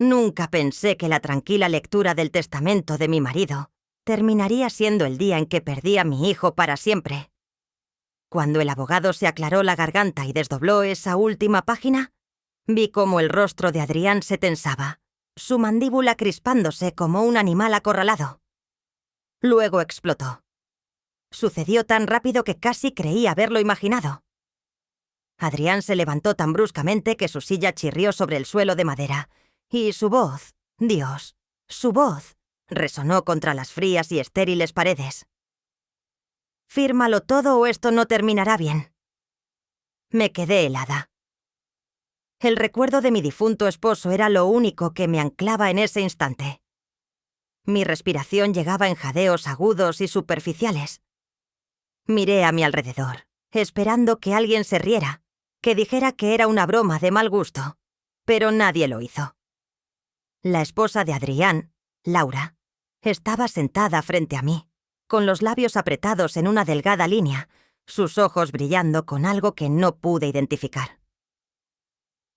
Nunca pensé que la tranquila lectura del testamento de mi marido terminaría siendo el día en que perdí a mi hijo para siempre. Cuando el abogado se aclaró la garganta y desdobló esa última página, vi cómo el rostro de Adrián se tensaba, su mandíbula crispándose como un animal acorralado. Luego explotó. Sucedió tan rápido que casi creí haberlo imaginado. Adrián se levantó tan bruscamente que su silla chirrió sobre el suelo de madera, y su voz, Dios, su voz, resonó contra las frías y estériles paredes. «Fírmalo todo o esto no terminará bien». Me quedé helada. El recuerdo de mi difunto esposo era lo único que me anclaba en ese instante. Mi respiración llegaba en jadeos agudos y superficiales. Miré a mi alrededor, esperando que alguien se riera, que dijera que era una broma de mal gusto, pero nadie lo hizo. La esposa de Adrián, Laura, estaba sentada frente a mí, con los labios apretados en una delgada línea, sus ojos brillando con algo que no pude identificar.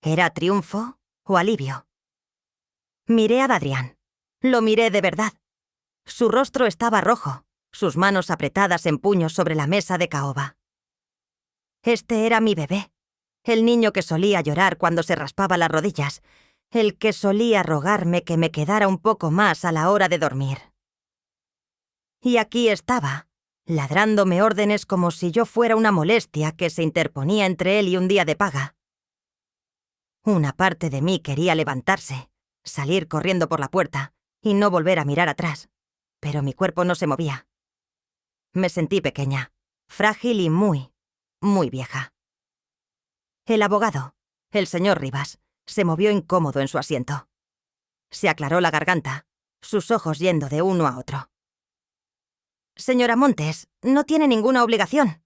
¿Era triunfo o alivio? Miré a Adrián. Lo miré de verdad. Su rostro estaba rojo, sus manos apretadas en puños sobre la mesa de caoba. Este era mi bebé, el niño que solía llorar cuando se raspaba las rodillas, el que solía rogarme que me quedara un poco más a la hora de dormir. Y aquí estaba, ladrándome órdenes como si yo fuera una molestia que se interponía entre él y un día de paga. Una parte de mí quería levantarse, salir corriendo por la puerta y no volver a mirar atrás, pero mi cuerpo no se movía. Me sentí pequeña, frágil y muy vieja. El abogado, el señor Rivas, se movió incómodo en su asiento. Se aclaró la garganta, sus ojos yendo de uno a otro. «Señora Montes, no tiene ninguna obligación».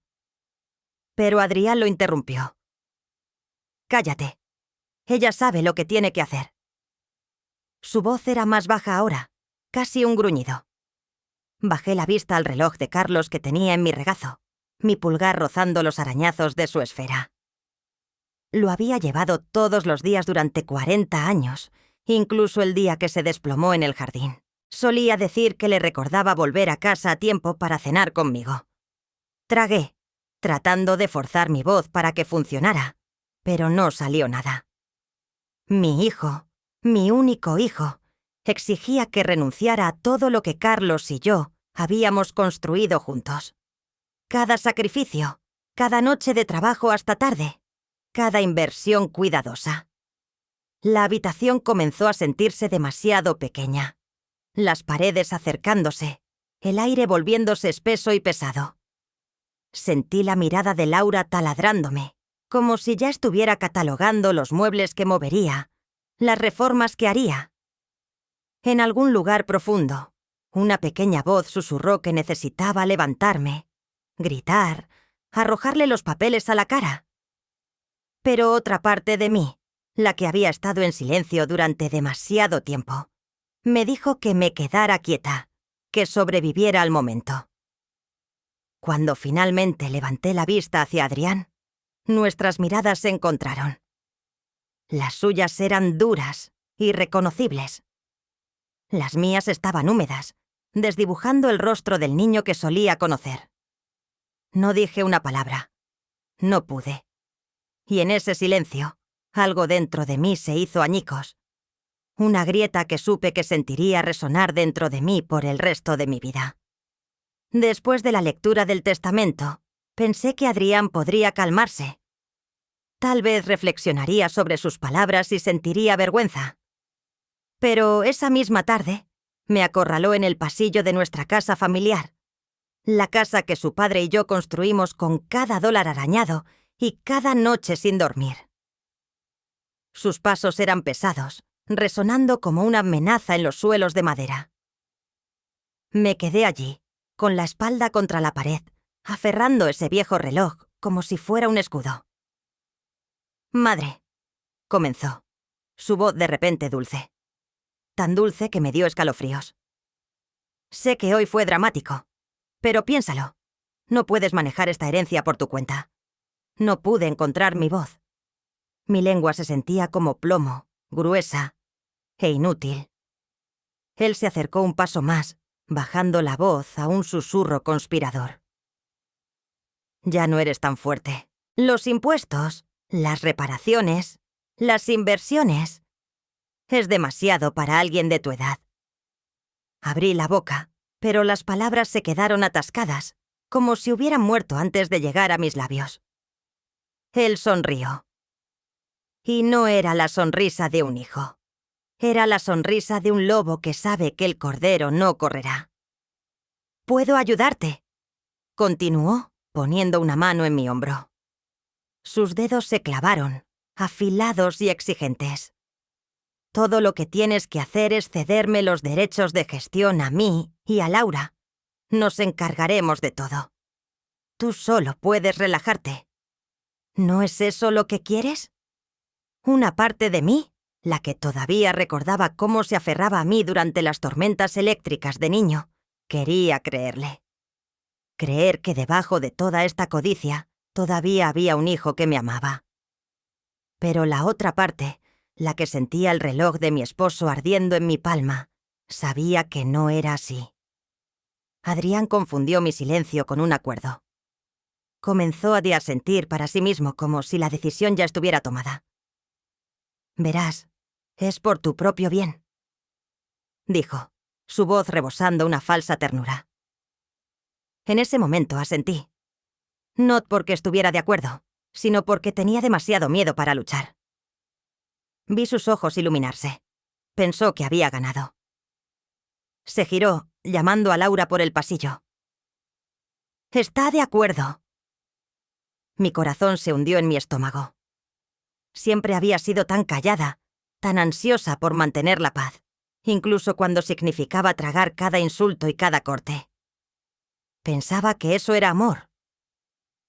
Pero Adrián lo interrumpió. «Cállate. Ella sabe lo que tiene que hacer». Su voz era más baja ahora, casi un gruñido. Bajé la vista al reloj de Carlos que tenía en mi regazo, mi pulgar rozando los arañazos de su esfera. Lo había llevado todos los días durante 40 años, incluso el día que se desplomó en el jardín. Solía decir que le recordaba volver a casa a tiempo para cenar conmigo. Tragué, tratando de forzar mi voz para que funcionara, pero no salió nada. Mi hijo, mi único hijo, exigía que renunciara a todo lo que Carlos y yo habíamos construido juntos. Cada sacrificio, cada noche de trabajo hasta tarde, cada inversión cuidadosa. La habitación comenzó a sentirse demasiado pequeña. Las paredes acercándose, el aire volviéndose espeso y pesado. Sentí la mirada de Laura taladrándome, como si ya estuviera catalogando los muebles que movería, las reformas que haría. En algún lugar profundo, una pequeña voz susurró que necesitaba levantarme, gritar, arrojarle los papeles a la cara. Pero otra parte de mí, la que había estado en silencio durante demasiado tiempo, me dijo que me quedara quieta, que sobreviviera al momento. Cuando finalmente levanté la vista hacia Adrián, nuestras miradas se encontraron. Las suyas eran duras, irreconocibles. Las mías estaban húmedas, desdibujando el rostro del niño que solía conocer. No dije una palabra. No pude. Y en ese silencio, algo dentro de mí se hizo añicos. Una grieta que supe que sentiría resonar dentro de mí por el resto de mi vida. Después de la lectura del testamento, pensé que Adrián podría calmarse. Tal vez reflexionaría sobre sus palabras y sentiría vergüenza. Pero esa misma tarde, me acorraló en el pasillo de nuestra casa familiar, la casa que su padre y yo construimos con cada dólar arañado y cada noche sin dormir. Sus pasos eran pesados, resonando como una amenaza en los suelos de madera. Me quedé allí, con la espalda contra la pared, aferrando ese viejo reloj como si fuera un escudo. «Madre», comenzó, su voz de repente dulce. Tan dulce que me dio escalofríos. «Sé que hoy fue dramático, pero piénsalo. No puedes manejar esta herencia por tu cuenta». No pude encontrar mi voz. Mi lengua se sentía como plomo, gruesa, e inútil. Él se acercó un paso más, bajando la voz a un susurro conspirador. Ya no eres tan fuerte. Los impuestos, las reparaciones, las inversiones. Es demasiado para alguien de tu edad. Abrí la boca, pero las palabras se quedaron atascadas, como si hubieran muerto antes de llegar a mis labios. Él sonrió. Y no era la sonrisa de un hijo. Era la sonrisa de un lobo que sabe que el cordero no correrá. «Puedo ayudarte», continuó, poniendo una mano en mi hombro. Sus dedos se clavaron, afilados y exigentes. «Todo lo que tienes que hacer es cederme los derechos de gestión a mí y a Laura. Nos encargaremos de todo. Tú solo puedes relajarte. ¿No es eso lo que quieres?» Una parte de mí, la que todavía recordaba cómo se aferraba a mí durante las tormentas eléctricas de niño, quería creerle. Creer que debajo de toda esta codicia todavía había un hijo que me amaba. Pero la otra parte, la que sentía el reloj de mi esposo ardiendo en mi palma, sabía que no era así. Adrián confundió mi silencio con un acuerdo. Comenzó a diasentir para sí mismo como si la decisión ya estuviera tomada. «Verás, es por tu propio bien», dijo, su voz rebosando una falsa ternura. En ese momento asentí. No porque estuviera de acuerdo, sino porque tenía demasiado miedo para luchar. Vi sus ojos iluminarse. Pensó que había ganado. Se giró, llamando a Laura por el pasillo. «Está de acuerdo». Mi corazón se hundió en mi estómago. Siempre había sido tan callada, tan ansiosa por mantener la paz, incluso cuando significaba tragar cada insulto y cada corte. Pensaba que eso era amor.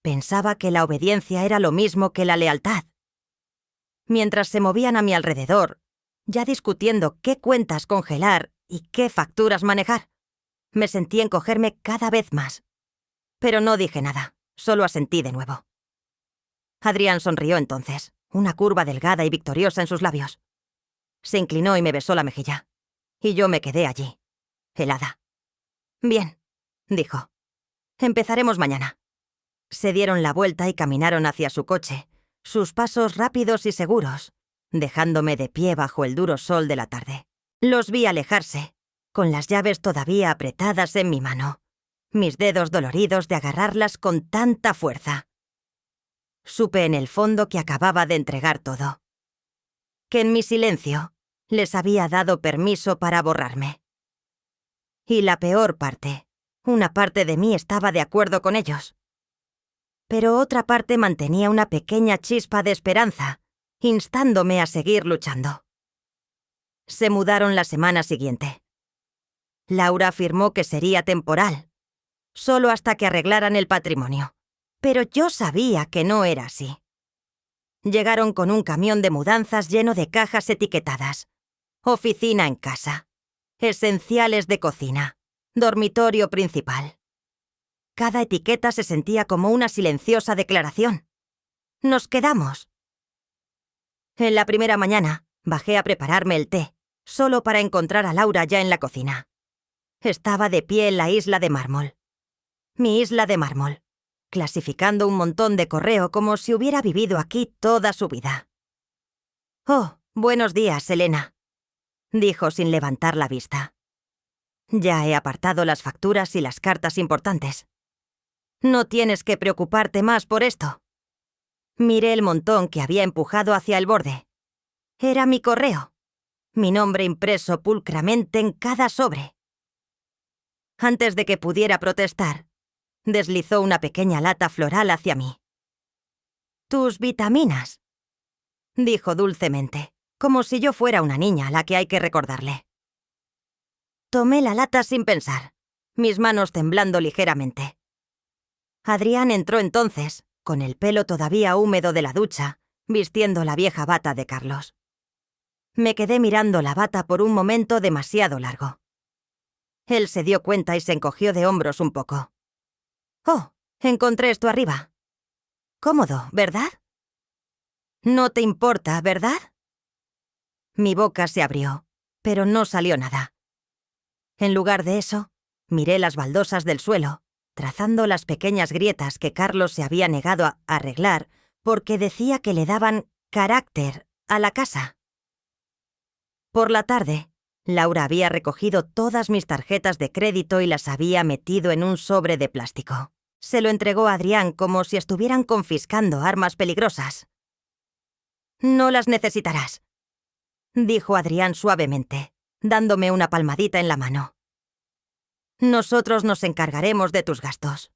Pensaba que la obediencia era lo mismo que la lealtad. Mientras se movían a mi alrededor, ya discutiendo qué cuentas congelar y qué facturas manejar, me sentí encogerme cada vez más. Pero no dije nada, solo asentí de nuevo. Adrián sonrió entonces, una curva delgada y victoriosa en sus labios. Se inclinó y me besó la mejilla. Y yo me quedé allí, helada. «Bien», dijo. «Empezaremos mañana». Se dieron la vuelta y caminaron hacia su coche, sus pasos rápidos y seguros, dejándome de pie bajo el duro sol de la tarde. Los vi alejarse, con las llaves todavía apretadas en mi mano, mis dedos doloridos de agarrarlas con tanta fuerza. Supe en el fondo que acababa de entregar todo. Que en mi silencio les había dado permiso para borrarme. Y la peor parte, una parte de mí estaba de acuerdo con ellos. Pero otra parte mantenía una pequeña chispa de esperanza, instándome a seguir luchando. Se mudaron la semana siguiente. Laura afirmó que sería temporal, solo hasta que arreglaran el patrimonio. Pero yo sabía que no era así. Llegaron con un camión de mudanzas lleno de cajas etiquetadas. Oficina en casa. Esenciales de cocina. Dormitorio principal. Cada etiqueta se sentía como una silenciosa declaración. Nos quedamos. En la primera mañana, bajé a prepararme el té, solo para encontrar a Laura ya en la cocina. Estaba de pie en la isla de mármol. Mi isla de mármol, clasificando un montón de correo como si hubiera vivido aquí toda su vida. «Oh, buenos días, Elena», dijo sin levantar la vista. «Ya he apartado las facturas y las cartas importantes. No tienes que preocuparte más por esto». Miré el montón que había empujado hacia el borde. Era mi correo, mi nombre impreso pulcramente en cada sobre. Antes de que pudiera protestar, deslizó una pequeña lata floral hacia mí. «Tus vitaminas», dijo dulcemente, como si yo fuera una niña a la que hay que recordarle. Tomé la lata sin pensar, mis manos temblando ligeramente. Adrián entró entonces, con el pelo todavía húmedo de la ducha, vistiendo la vieja bata de Carlos. Me quedé mirando la bata por un momento demasiado largo. Él se dio cuenta y se encogió de hombros un poco. «Oh, encontré esto arriba. Cómodo, ¿verdad? No te importa, ¿verdad?» Mi boca se abrió, pero no salió nada. En lugar de eso, miré las baldosas del suelo, trazando las pequeñas grietas que Carlos se había negado a arreglar porque decía que le daban carácter a la casa. Por la tarde, Laura había recogido todas mis tarjetas de crédito y las había metido en un sobre de plástico. Se lo entregó a Adrián como si estuvieran confiscando armas peligrosas. «No las necesitarás», dijo Adrián suavemente, dándome una palmadita en la mano. «Nosotros nos encargaremos de tus gastos.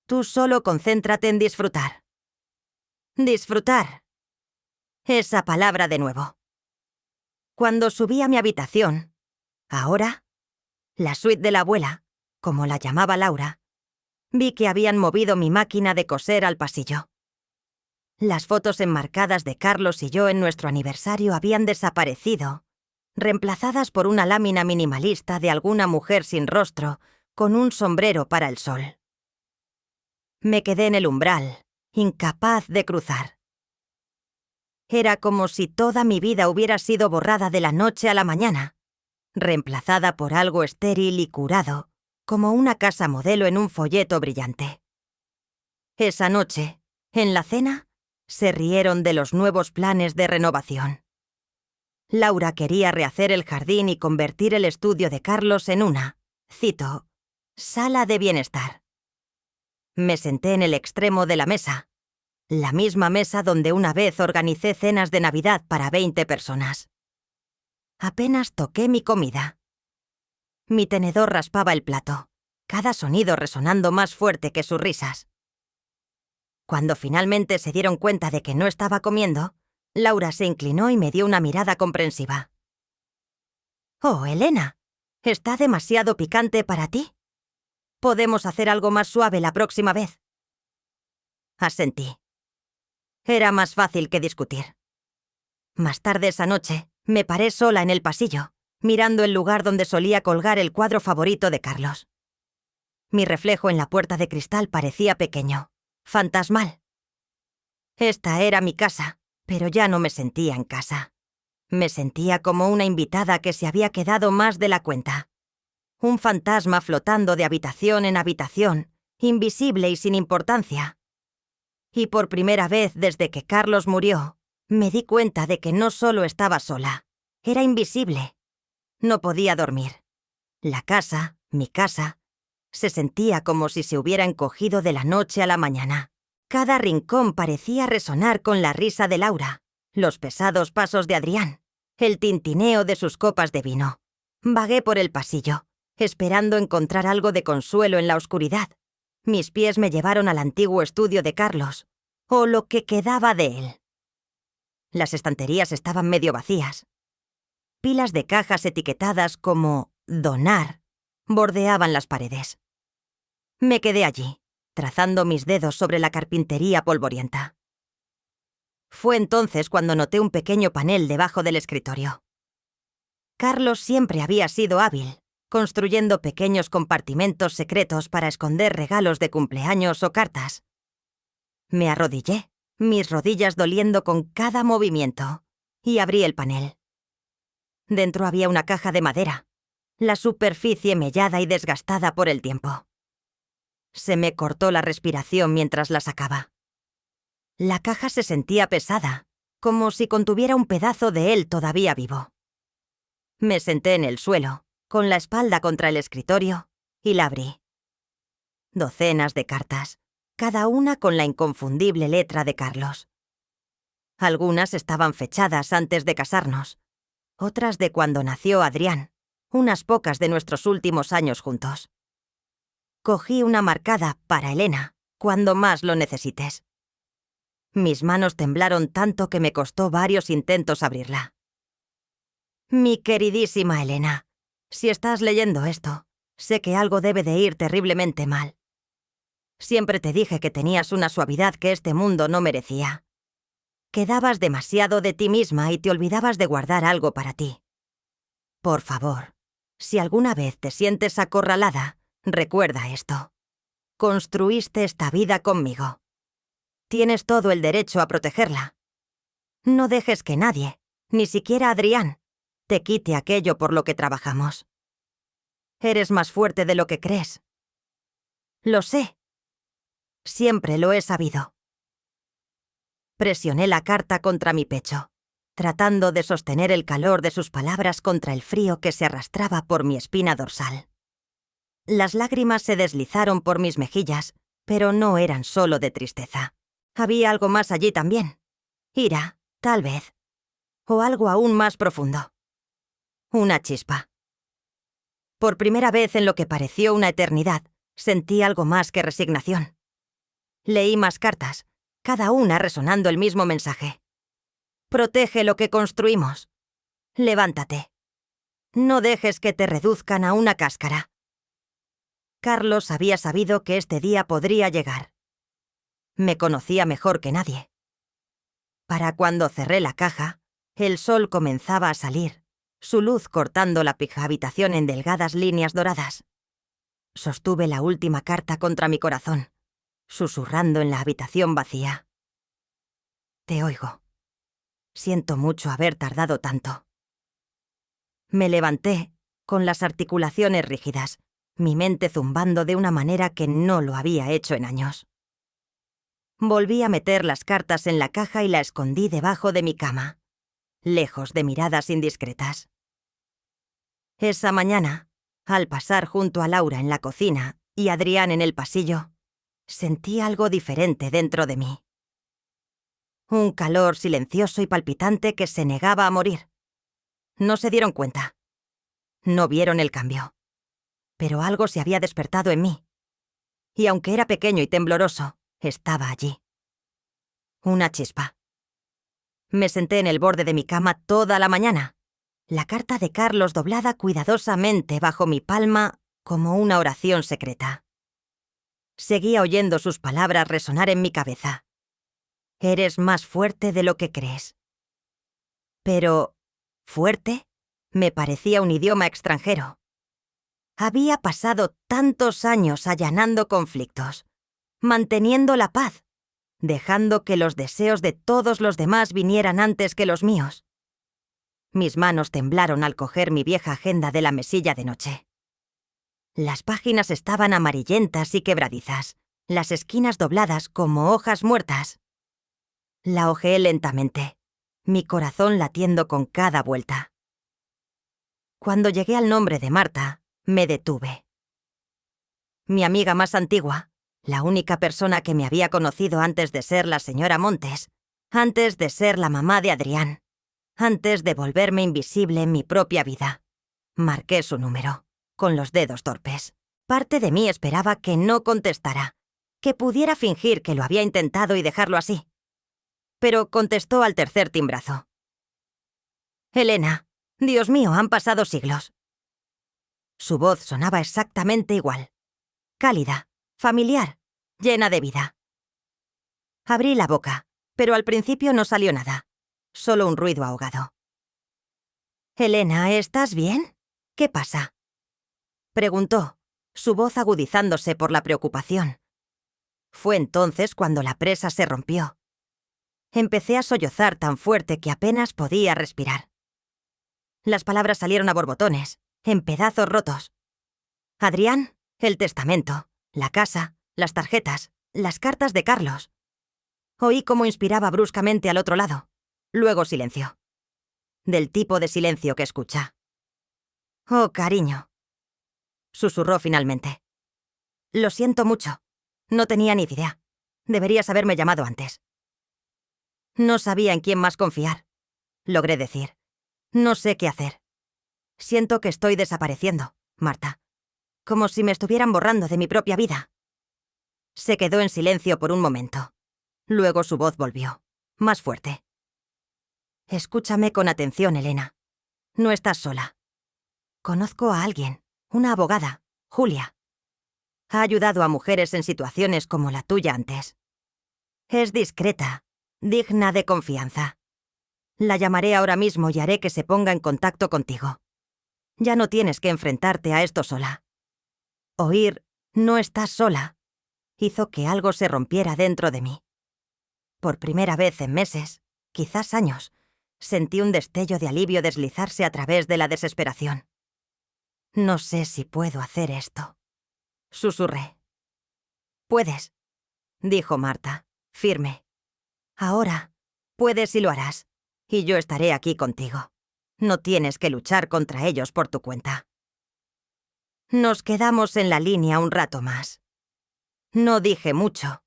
Tú solo concéntrate en disfrutar». Disfrutar. Esa palabra de nuevo. Cuando subí a mi habitación, ahora, la suite de la abuela, como la llamaba Laura, vi que habían movido mi máquina de coser al pasillo. Las fotos enmarcadas de Carlos y yo en nuestro aniversario habían desaparecido, reemplazadas por una lámina minimalista de alguna mujer sin rostro, con un sombrero para el sol. Me quedé en el umbral, incapaz de cruzar. Era como si toda mi vida hubiera sido borrada de la noche a la mañana, reemplazada por algo estéril y curado, como una casa modelo en un folleto brillante. Esa noche, en la cena, se rieron de los nuevos planes de renovación. Laura quería rehacer el jardín y convertir el estudio de Carlos en una, cito, sala de bienestar. Me senté en el extremo de la mesa, la misma mesa donde una vez organicé cenas de Navidad para 20 personas. Apenas toqué mi comida. Mi tenedor raspaba el plato, cada sonido resonando más fuerte que sus risas. Cuando finalmente se dieron cuenta de que no estaba comiendo, Laura se inclinó y me dio una mirada comprensiva. «Oh, Elena, ¿está demasiado picante para ti? ¿Podemos hacer algo más suave la próxima vez?» Asentí. Era más fácil que discutir. Más tarde esa noche, me paré sola en el pasillo, mirando el lugar donde solía colgar el cuadro favorito de Carlos. Mi reflejo en la puerta de cristal parecía pequeño, fantasmal. Esta era mi casa, pero ya no me sentía en casa. Me sentía como una invitada que se había quedado más de la cuenta. Un fantasma flotando de habitación en habitación, invisible y sin importancia. Y por primera vez desde que Carlos murió, me di cuenta de que no solo estaba sola, era invisible. No podía dormir. La casa, mi casa, se sentía como si se hubiera encogido de la noche a la mañana. Cada rincón parecía resonar con la risa de Laura, los pesados pasos de Adrián, el tintineo de sus copas de vino. Vagué por el pasillo, esperando encontrar algo de consuelo en la oscuridad. Mis pies me llevaron al antiguo estudio de Carlos, o lo que quedaba de él. Las estanterías estaban medio vacías. Pilas de cajas etiquetadas como «donar» bordeaban las paredes. Me quedé allí, trazando mis dedos sobre la carpintería polvorienta. Fue entonces cuando noté un pequeño panel debajo del escritorio. Carlos siempre había sido hábil, construyendo pequeños compartimentos secretos para esconder regalos de cumpleaños o cartas. Me arrodillé, mis rodillas doliendo con cada movimiento, y abrí el panel. Dentro había una caja de madera, la superficie mellada y desgastada por el tiempo. Se me cortó la respiración mientras la sacaba. La caja se sentía pesada, como si contuviera un pedazo de él todavía vivo. Me senté en el suelo, con la espalda contra el escritorio, y la abrí. Docenas de cartas, cada una con la inconfundible letra de Carlos. Algunas estaban fechadas antes de casarnos, otras de cuando nació Adrián, unas pocas de nuestros últimos años juntos. Cogí una marcada para Elena, cuando más lo necesites. Mis manos temblaron tanto que me costó varios intentos abrirla. Mi queridísima Elena, si estás leyendo esto, sé que algo debe de ir terriblemente mal. Siempre te dije que tenías una suavidad que este mundo no merecía. Que dabas demasiado de ti misma y te olvidabas de guardar algo para ti. Por favor, si alguna vez te sientes acorralada, recuerda esto. Construiste esta vida conmigo. Tienes todo el derecho a protegerla. No dejes que nadie, ni siquiera Adrián, te quite aquello por lo que trabajamos. Eres más fuerte de lo que crees. Lo sé. Siempre lo he sabido. Presioné la carta contra mi pecho, tratando de sostener el calor de sus palabras contra el frío que se arrastraba por mi espina dorsal. Las lágrimas se deslizaron por mis mejillas, pero no eran solo de tristeza. Había algo más allí también. Ira, tal vez. O algo aún más profundo. Una chispa. Por primera vez en lo que pareció una eternidad, sentí algo más que resignación. Leí más cartas, cada una resonando el mismo mensaje. Protege lo que construimos. Levántate. No dejes que te reduzcan a una cáscara. Carlos había sabido que este día podría llegar. Me conocía mejor que nadie. Para cuando cerré la caja, el sol comenzaba a salir, su luz cortando la habitación en delgadas líneas doradas. Sostuve la última carta contra mi corazón, susurrando en la habitación vacía. Te oigo. Siento mucho haber tardado tanto. Me levanté, con las articulaciones rígidas, mi mente zumbando de una manera que no lo había hecho en años. Volví a meter las cartas en la caja y la escondí debajo de mi cama, lejos de miradas indiscretas. Esa mañana, al pasar junto a Laura en la cocina y Adrián en el pasillo, sentí algo diferente dentro de mí. Un calor silencioso y palpitante que se negaba a morir. No se dieron cuenta. No vieron el cambio. Pero algo se había despertado en mí. Y aunque era pequeño y tembloroso, estaba allí. Una chispa. Me senté en el borde de mi cama toda la mañana, la carta de Carlos doblada cuidadosamente bajo mi palma como una oración secreta. Seguía oyendo sus palabras resonar en mi cabeza. Eres más fuerte de lo que crees. Pero, ¿fuerte? Me parecía un idioma extranjero. Había pasado tantos años allanando conflictos, manteniendo la paz, dejando que los deseos de todos los demás vinieran antes que los míos. Mis manos temblaron al coger mi vieja agenda de la mesilla de noche. Las páginas estaban amarillentas y quebradizas, las esquinas dobladas como hojas muertas. La hojeé lentamente, mi corazón latiendo con cada vuelta. Cuando llegué al nombre de Marta, me detuve. Mi amiga más antigua, la única persona que me había conocido antes de ser la señora Montes, antes de ser la mamá de Adrián, antes de volverme invisible en mi propia vida. Marqué su número, con los dedos torpes. Parte de mí esperaba que no contestara, que pudiera fingir que lo había intentado y dejarlo así. Pero contestó al tercer timbrazo. Elena, Dios mío, han pasado siglos. Su voz sonaba exactamente igual. Cálida, familiar, llena de vida. Abrí la boca, pero al principio no salió nada, solo un ruido ahogado. Elena, ¿estás bien? ¿Qué pasa? Preguntó, su voz agudizándose por la preocupación. Fue entonces cuando la presa se rompió. Empecé a sollozar tan fuerte que apenas podía respirar. Las palabras salieron a borbotones, en pedazos rotos. Adrián, el testamento, la casa, las tarjetas, las cartas de Carlos. Oí cómo inspiraba bruscamente al otro lado. Luego silencio. Del tipo de silencio que escucha. Oh, cariño. Susurró finalmente. Lo siento mucho. No tenía ni idea. Deberías haberme llamado antes. No sabía en quién más confiar. Logré decir. No sé qué hacer. Siento que estoy desapareciendo, Marta. Como si me estuvieran borrando de mi propia vida. Se quedó en silencio por un momento. Luego su voz volvió, más fuerte. Escúchame con atención, Elena. No estás sola. Conozco a alguien, una abogada, Julia. Ha ayudado a mujeres en situaciones como la tuya antes. Es discreta, digna de confianza. La llamaré ahora mismo y haré que se ponga en contacto contigo. Ya no tienes que enfrentarte a esto sola. Oír «no estás sola» hizo que algo se rompiera dentro de mí. Por primera vez en meses, quizás años, Sentí un destello de alivio deslizarse a través de la desesperación. «No sé si puedo hacer esto», susurré. «Puedes», dijo Marta, firme. «Ahora, puedes y lo harás, y yo estaré aquí contigo. No tienes que luchar contra ellos por tu cuenta». Nos quedamos en la línea un rato más. No dije mucho.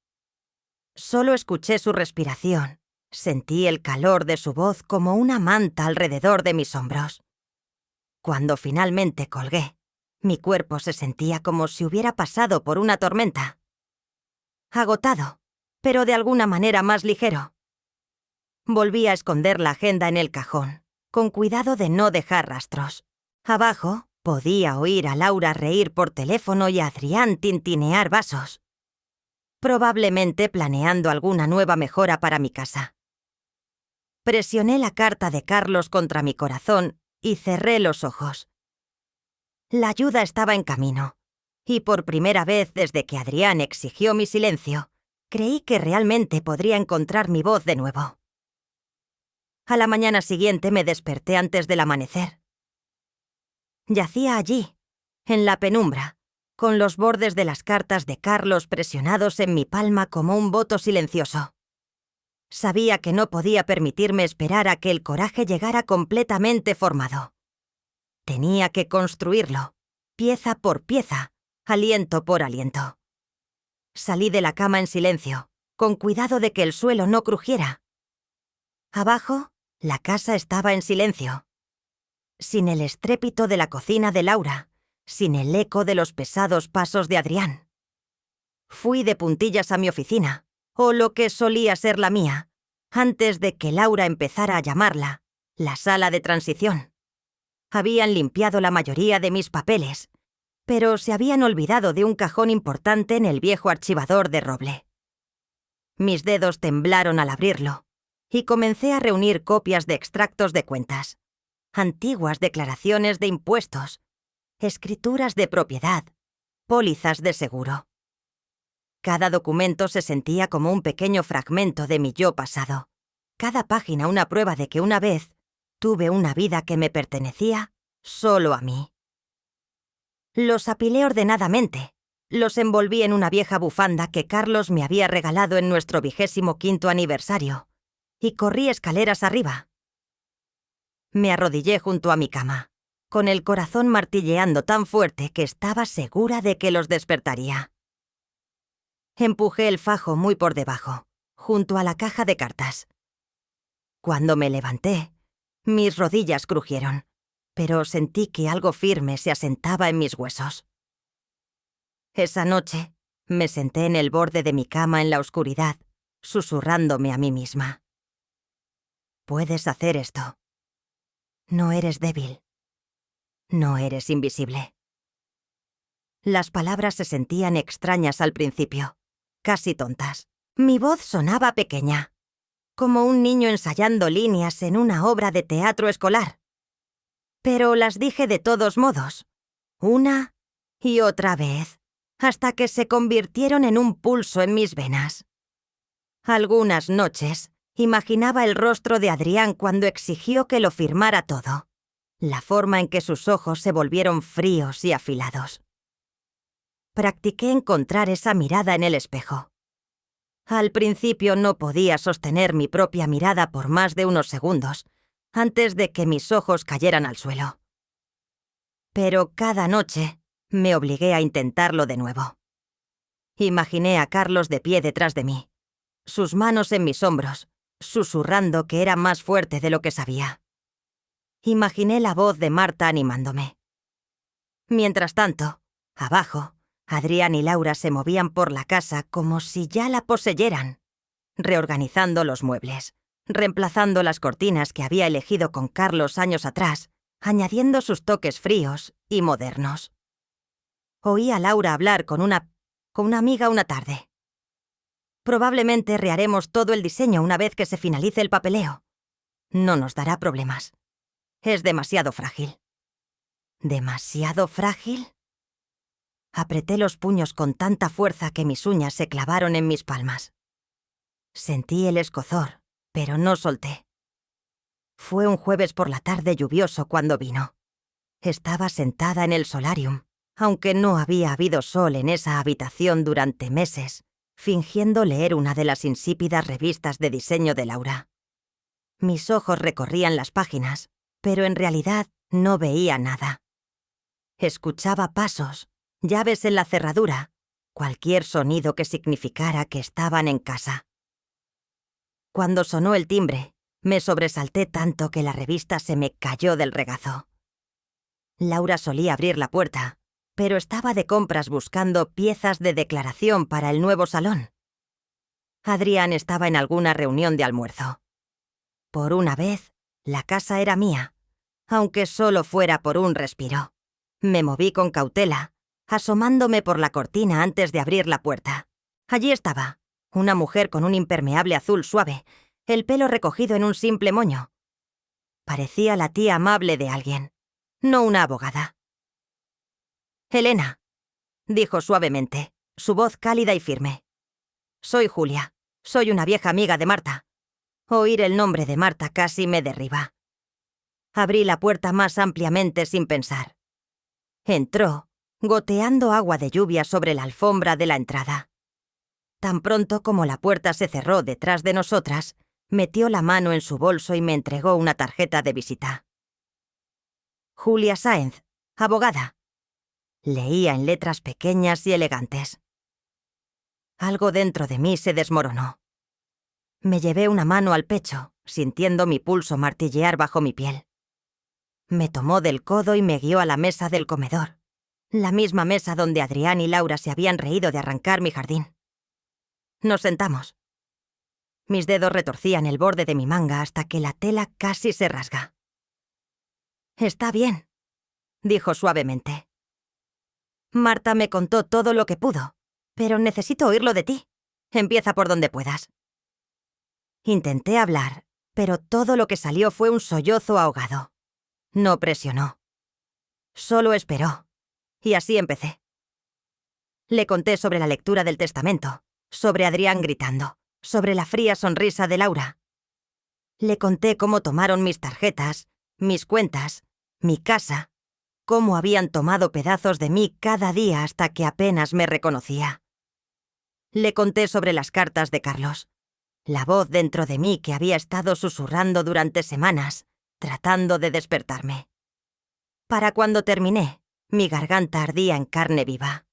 Solo escuché su respiración. Sentí el calor de su voz como una manta alrededor de mis hombros. Cuando finalmente colgué, mi cuerpo se sentía como si hubiera pasado por una tormenta. Agotado, pero de alguna manera más ligero. Volví a esconder la agenda en el cajón, con cuidado de no dejar rastros. Abajo, podía oír a Laura reír por teléfono y a Adrián tintinear vasos. Probablemente planeando alguna nueva mejora para mi casa. Presioné la carta de Carlos contra mi corazón y cerré los ojos. La ayuda estaba en camino, y por primera vez desde que Adrián exigió mi silencio, creí que realmente podría encontrar mi voz de nuevo. A la mañana siguiente me desperté antes del amanecer. Yacía allí, en la penumbra, con los bordes de las cartas de Carlos presionados en mi palma como un voto silencioso. Sabía que no podía permitirme esperar a que el coraje llegara completamente formado. Tenía que construirlo, pieza por pieza, aliento por aliento. Salí de la cama en silencio, con cuidado de que el suelo no crujiera. Abajo, la casa estaba en silencio. Sin el estrépito de la cocina de Laura, sin el eco de los pesados pasos de Adrián. Fui de puntillas a mi oficina, o lo que solía ser la mía, antes de que Laura empezara a llamarla, la sala de transición. Habían limpiado la mayoría de mis papeles, pero se habían olvidado de un cajón importante en el viejo archivador de roble. Mis dedos temblaron al abrirlo, y comencé a reunir copias de extractos de cuentas, antiguas declaraciones de impuestos, escrituras de propiedad, pólizas de seguro. Cada documento se sentía como un pequeño fragmento de mi yo pasado. Cada página una prueba de que una vez tuve una vida que me pertenecía solo a mí. Los apilé ordenadamente. Los envolví en una vieja bufanda que Carlos me había regalado en nuestro 25º aniversario, y corrí escaleras arriba. Me arrodillé junto a mi cama, con el corazón martilleando tan fuerte que estaba segura de que los despertaría. Empujé el fajo muy por debajo, junto a la caja de cartas. Cuando me levanté, mis rodillas crujieron, pero sentí que algo firme se asentaba en mis huesos. Esa noche, me senté en el borde de mi cama en la oscuridad, susurrándome a mí misma. Puedes hacer esto. No eres débil. No eres invisible. Las palabras se sentían extrañas al principio, casi tontas. Mi voz sonaba pequeña, como un niño ensayando líneas en una obra de teatro escolar. Pero las dije de todos modos, una y otra vez, hasta que se convirtieron en un pulso en mis venas. Algunas noches, imaginaba el rostro de Adrián cuando exigió que lo firmara todo, la forma en que sus ojos se volvieron fríos y afilados. Practiqué encontrar esa mirada en el espejo. Al principio no podía sostener mi propia mirada por más de unos segundos, antes de que mis ojos cayeran al suelo. Pero cada noche me obligué a intentarlo de nuevo. Imaginé a Carlos de pie detrás de mí, sus manos en mis hombros, susurrando que era más fuerte de lo que sabía. Imaginé la voz de Marta animándome. Mientras tanto, abajo, Adrián y Laura se movían por la casa como si ya la poseyeran, reorganizando los muebles, reemplazando las cortinas que había elegido con Carlos años atrás, añadiendo sus toques fríos y modernos. Oí a Laura hablar con una amiga una tarde. Probablemente reharemos todo el diseño una vez que se finalice el papeleo. No nos dará problemas. Es demasiado frágil. ¿Demasiado frágil? Apreté los puños con tanta fuerza que mis uñas se clavaron en mis palmas. Sentí el escozor, pero no solté. Fue un jueves por la tarde lluvioso cuando vino. Estaba sentada en el solarium, aunque no había habido sol en esa habitación durante meses, fingiendo leer una de las insípidas revistas de diseño de Laura. Mis ojos recorrían las páginas, pero en realidad no veía nada. Escuchaba pasos, llaves en la cerradura, cualquier sonido que significara que estaban en casa. Cuando sonó el timbre, me sobresalté tanto que la revista se me cayó del regazo. Laura solía abrir la puerta, pero estaba de compras buscando piezas de declaración para el nuevo salón. Adrián estaba en alguna reunión de almuerzo. Por una vez, la casa era mía, aunque solo fuera por un respiro. Me moví con cautela, asomándome por la cortina antes de abrir la puerta. Allí estaba, una mujer con un impermeable azul suave, el pelo recogido en un simple moño. Parecía la tía amable de alguien, no una abogada. «Elena», dijo suavemente, su voz cálida y firme. «Soy Julia. Soy una vieja amiga de Marta». Oír el nombre de Marta casi me derriba. Abrí la puerta más ampliamente sin pensar. Entró, goteando agua de lluvia sobre la alfombra de la entrada. Tan pronto como la puerta se cerró detrás de nosotras, metió la mano en su bolso y me entregó una tarjeta de visita. «Julia Sáenz, abogada», leía en letras pequeñas y elegantes. Algo dentro de mí se desmoronó. Me llevé una mano al pecho, sintiendo mi pulso martillear bajo mi piel. Me tomó del codo y me guió a la mesa del comedor, la misma mesa donde Adrián y Laura se habían reído de arrancar mi jardín. Nos sentamos. Mis dedos retorcían el borde de mi manga hasta que la tela casi se rasga. «Está bien», dijo suavemente. «Marta me contó todo lo que pudo, pero necesito oírlo de ti. Empieza por donde puedas». Intenté hablar, pero todo lo que salió fue un sollozo ahogado. No presionó. Solo esperó. Y así empecé. Le conté sobre la lectura del testamento, sobre Adrián gritando, sobre la fría sonrisa de Laura. Le conté cómo tomaron mis tarjetas, mis cuentas, mi casa, cómo habían tomado pedazos de mí cada día hasta que apenas me reconocía. Le conté sobre las cartas de Carlos, la voz dentro de mí que había estado susurrando durante semanas, tratando de despertarme. Para cuando terminé, mi garganta ardía en carne viva.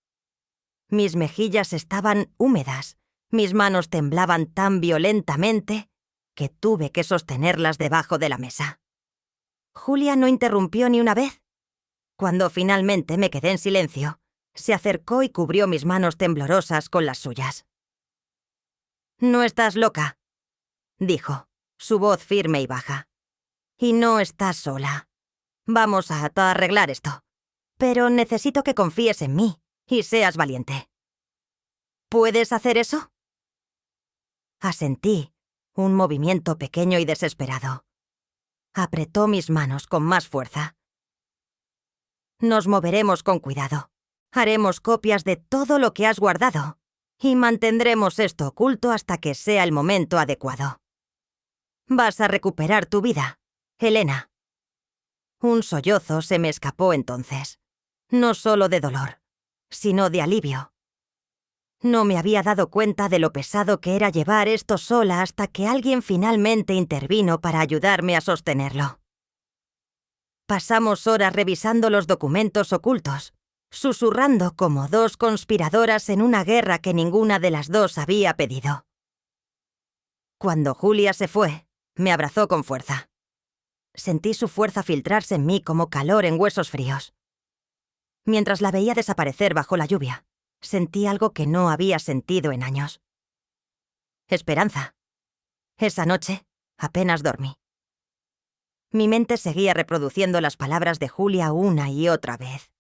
Mis mejillas estaban húmedas, mis manos temblaban tan violentamente que tuve que sostenerlas debajo de la mesa. Julia no interrumpió ni una vez. Cuando finalmente me quedé en silencio, se acercó y cubrió mis manos temblorosas con las suyas. «No estás loca», dijo, su voz firme y baja. «Y no estás sola. Vamos a arreglar esto. Pero necesito que confíes en mí y seas valiente. ¿Puedes hacer eso?» Asentí, un movimiento pequeño y desesperado. Apretó mis manos con más fuerza. «Nos moveremos con cuidado. Haremos copias de todo lo que has guardado y mantendremos esto oculto hasta que sea el momento adecuado. Vas a recuperar tu vida, Elena». Un sollozo se me escapó entonces, no solo de dolor, sino de alivio. No me había dado cuenta de lo pesado que era llevar esto sola hasta que alguien finalmente intervino para ayudarme a sostenerlo. Pasamos horas revisando los documentos ocultos, susurrando como dos conspiradoras en una guerra que ninguna de las dos había pedido. Cuando Julia se fue, me abrazó con fuerza. Sentí su fuerza filtrarse en mí como calor en huesos fríos. Mientras la veía desaparecer bajo la lluvia, sentí algo que no había sentido en años. Esperanza. Esa noche, apenas dormí. Mi mente seguía reproduciendo las palabras de Julia una y otra vez.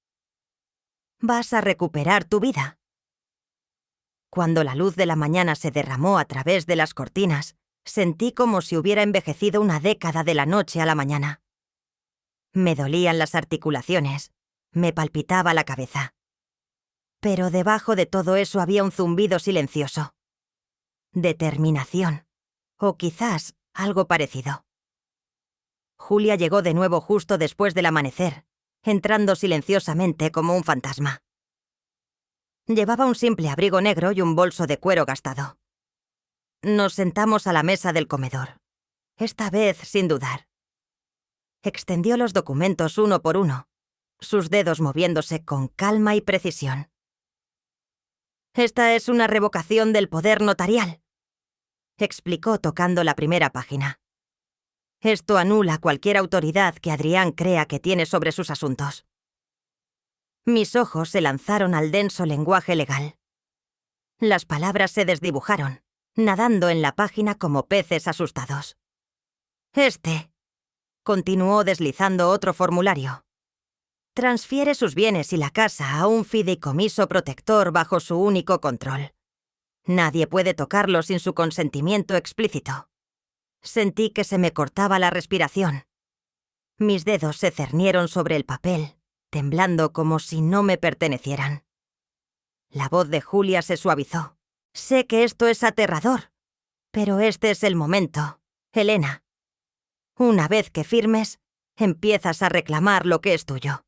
Vas a recuperar tu vida. Cuando la luz de la mañana se derramó a través de las cortinas, sentí como si hubiera envejecido una década de la noche a la mañana. Me dolían las articulaciones, me palpitaba la cabeza. Pero debajo de todo eso había un zumbido silencioso. Determinación, o quizás algo parecido. Julia llegó de nuevo justo después del amanecer, entrando silenciosamente como un fantasma. Llevaba un simple abrigo negro y un bolso de cuero gastado. Nos sentamos a la mesa del comedor, esta vez sin dudar. Extendió los documentos uno por uno, sus dedos moviéndose con calma y precisión. «Esta es una revocación del poder notarial», explicó tocando la primera página. «Esto anula cualquier autoridad que Adrián crea que tiene sobre sus asuntos». Mis ojos se lanzaron al denso lenguaje legal. Las palabras se desdibujaron, nadando en la página como peces asustados. Continuó deslizando otro formulario. Transfiere sus bienes y la casa a un fideicomiso protector bajo su único control. Nadie puede tocarlo sin su consentimiento explícito. Sentí que se me cortaba la respiración. Mis dedos se cernieron sobre el papel, temblando como si no me pertenecieran. La voz de Julia se suavizó. «Sé que esto es aterrador, pero este es el momento, Elena. Una vez que firmes, empiezas a reclamar lo que es tuyo.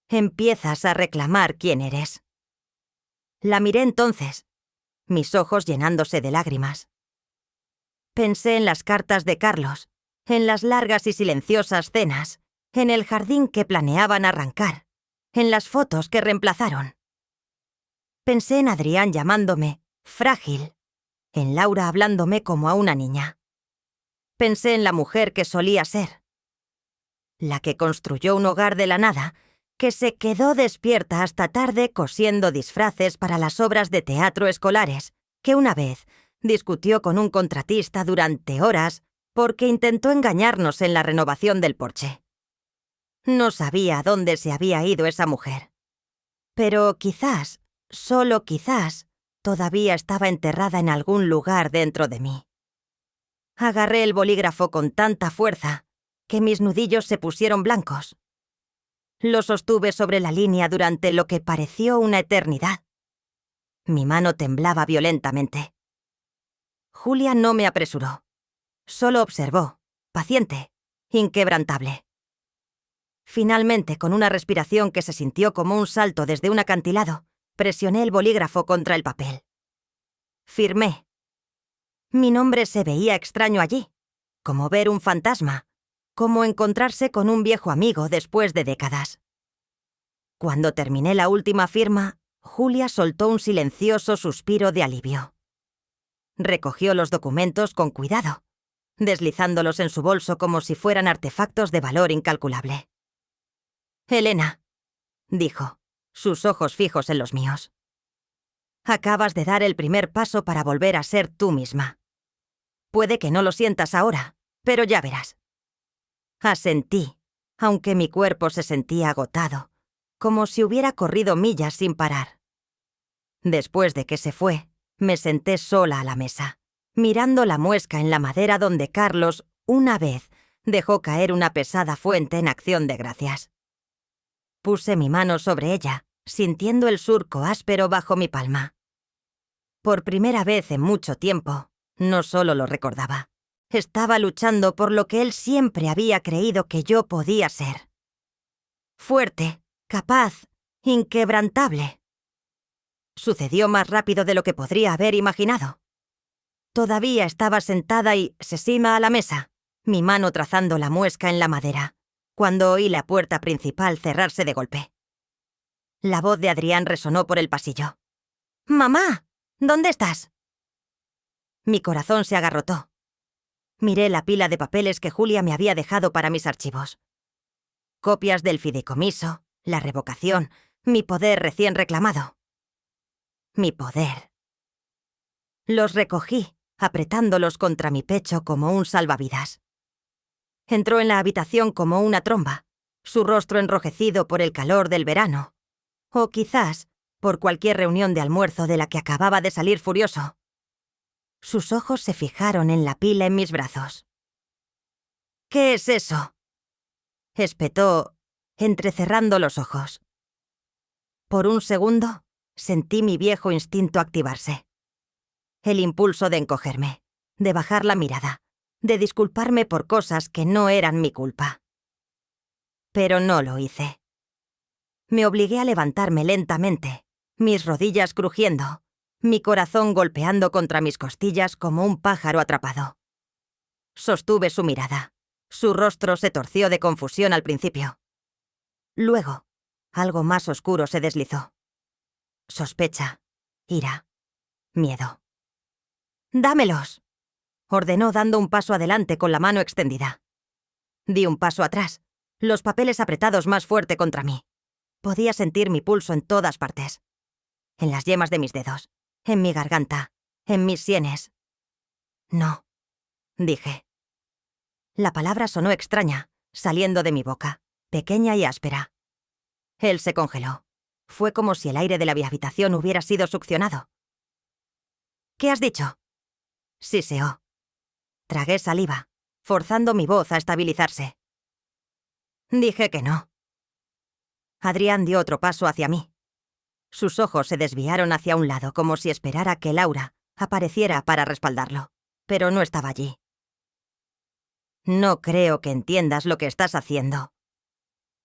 Empiezas a reclamar quién eres». La miré entonces, mis ojos llenándose de lágrimas. Pensé en las cartas de Carlos, en las largas y silenciosas cenas, en el jardín que planeaban arrancar, en las fotos que reemplazaron. Pensé en Adrián llamándome frágil, en Laura hablándome como a una niña. Pensé en la mujer que solía ser, la que construyó un hogar de la nada, que se quedó despierta hasta tarde cosiendo disfraces para las obras de teatro escolares, que una vez discutió con un contratista durante horas porque intentó engañarnos en la renovación del porche. No sabía a dónde se había ido esa mujer. Pero quizás, solo quizás, todavía estaba enterrada en algún lugar dentro de mí. Agarré el bolígrafo con tanta fuerza que mis nudillos se pusieron blancos. Lo sostuve sobre la línea durante lo que pareció una eternidad. Mi mano temblaba violentamente. Julia no me apresuró. Solo observó, paciente, inquebrantable. Finalmente, con una respiración que se sintió como un salto desde un acantilado, presioné el bolígrafo contra el papel. Firmé. Mi nombre se veía extraño allí, como ver un fantasma, como encontrarse con un viejo amigo después de décadas. Cuando terminé la última firma, Julia soltó un silencioso suspiro de alivio. Recogió los documentos con cuidado, deslizándolos en su bolso como si fueran artefactos de valor incalculable. «Elena», dijo, sus ojos fijos en los míos. «Acabas de dar el primer paso para volver a ser tú misma. Puede que no lo sientas ahora, pero ya verás». Asentí, aunque mi cuerpo se sentía agotado, como si hubiera corrido millas sin parar. Después de que se fue, me senté sola a la mesa, mirando la muesca en la madera donde Carlos, una vez, dejó caer una pesada fuente en acción de gracias. Puse mi mano sobre ella, sintiendo el surco áspero bajo mi palma. Por primera vez en mucho tiempo, no solo lo recordaba. Estaba luchando por lo que él siempre había creído que yo podía ser. Fuerte, capaz, inquebrantable. Sucedió más rápido de lo que podría haber imaginado. Todavía estaba sentada y sesima a la mesa, mi mano trazando la muesca en la madera, cuando oí la puerta principal cerrarse de golpe. La voz de Adrián resonó por el pasillo. «¡Mamá! ¿Dónde estás?» Mi corazón se agarrotó. Miré la pila de papeles que Julia me había dejado para mis archivos. Copias del fideicomiso, la revocación, mi poder recién reclamado. Mi poder. Los recogí, apretándolos contra mi pecho como un salvavidas. Entró en la habitación como una tromba, su rostro enrojecido por el calor del verano, o quizás por cualquier reunión de almuerzo de la que acababa de salir furioso. Sus ojos se fijaron en la pila en mis brazos. «¿Qué es eso?», espetó, entrecerrando los ojos. Por un segundo, sentí mi viejo instinto activarse. El impulso de encogerme, de bajar la mirada, de disculparme por cosas que no eran mi culpa. Pero no lo hice. Me obligué a levantarme lentamente, mis rodillas crujiendo, mi corazón golpeando contra mis costillas como un pájaro atrapado. Sostuve su mirada. Su rostro se torció de confusión al principio. Luego, algo más oscuro se deslizó. Sospecha, ira, miedo. «¡Dámelos!», ordenó dando un paso adelante con la mano extendida. Di un paso atrás, los papeles apretados más fuerte contra mí. Podía sentir mi pulso en todas partes. En las yemas de mis dedos, en mi garganta, en mis sienes. «No», dije. La palabra sonó extraña, saliendo de mi boca, pequeña y áspera. Él se congeló. Fue como si el aire de la habitación hubiera sido succionado. «¿Qué has dicho?», siseó. Tragué saliva, forzando mi voz a estabilizarse. Dije que no. Adrián dio otro paso hacia mí. Sus ojos se desviaron hacia un lado como si esperara que Laura apareciera para respaldarlo, pero no estaba allí. «No creo que entiendas lo que estás haciendo»,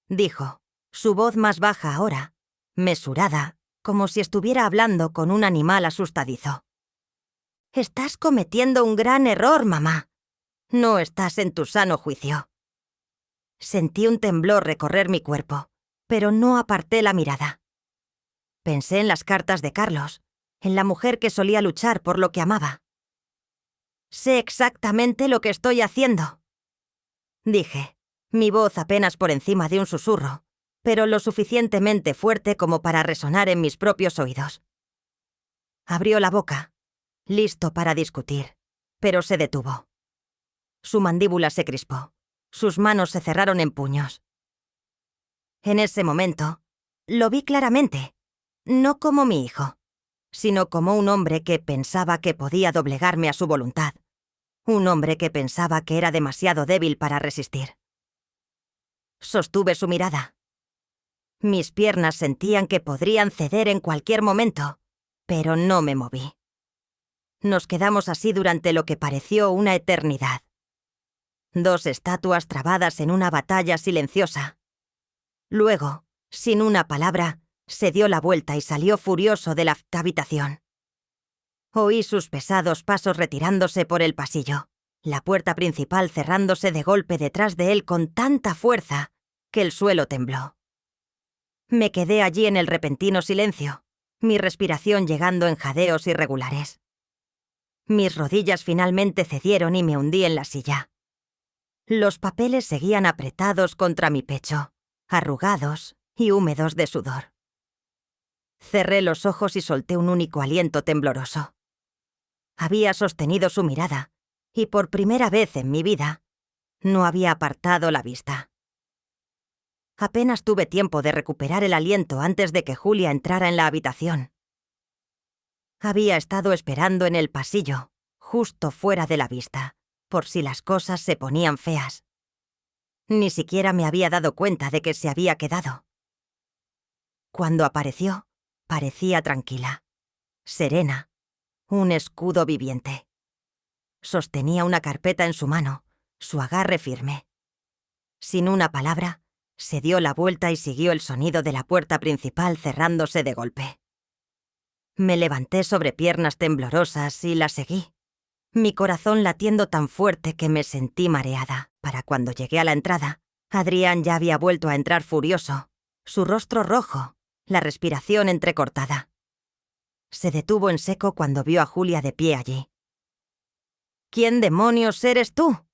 dijo, su voz más baja ahora, mesurada, como si estuviera hablando con un animal asustadizo. «Estás cometiendo un gran error, mamá. No estás en tu sano juicio». Sentí un temblor recorrer mi cuerpo, pero no aparté la mirada. Pensé en las cartas de Carlos, en la mujer que solía luchar por lo que amaba. «Sé exactamente lo que estoy haciendo», dije, mi voz apenas por encima de un susurro, pero lo suficientemente fuerte como para resonar en mis propios oídos. Abrió la boca, listo para discutir, pero se detuvo. Su mandíbula se crispó, sus manos se cerraron en puños. En ese momento, lo vi claramente, no como mi hijo, sino como un hombre que pensaba que podía doblegarme a su voluntad, un hombre que pensaba que era demasiado débil para resistir. Sostuve su mirada. Mis piernas sentían que podrían ceder en cualquier momento, pero no me moví. Nos quedamos así durante lo que pareció una eternidad. Dos estatuas trabadas en una batalla silenciosa. Luego, sin una palabra, se dio la vuelta y salió furioso de la habitación. Oí sus pesados pasos retirándose por el pasillo, la puerta principal cerrándose de golpe detrás de él con tanta fuerza que el suelo tembló. Me quedé allí en el repentino silencio, mi respiración llegando en jadeos irregulares. Mis rodillas finalmente cedieron y me hundí en la silla. Los papeles seguían apretados contra mi pecho, arrugados y húmedos de sudor. Cerré los ojos y solté un único aliento tembloroso. Había sostenido su mirada, y por primera vez en mi vida, no había apartado la vista. Apenas tuve tiempo de recuperar el aliento antes de que Julia entrara en la habitación. Había estado esperando en el pasillo, justo fuera de la vista, por si las cosas se ponían feas. Ni siquiera me había dado cuenta de que se había quedado. Cuando apareció, parecía tranquila, serena, un escudo viviente. Sostenía una carpeta en su mano, su agarre firme. Sin una palabra, se dio la vuelta y siguió el sonido de la puerta principal cerrándose de golpe. Me levanté sobre piernas temblorosas y la seguí, mi corazón latiendo tan fuerte que me sentí mareada. Para cuando llegué a la entrada, Adrián ya había vuelto a entrar furioso, su rostro rojo, la respiración entrecortada. Se detuvo en seco cuando vio a Julia de pie allí. «¿Quién demonios eres tú?»,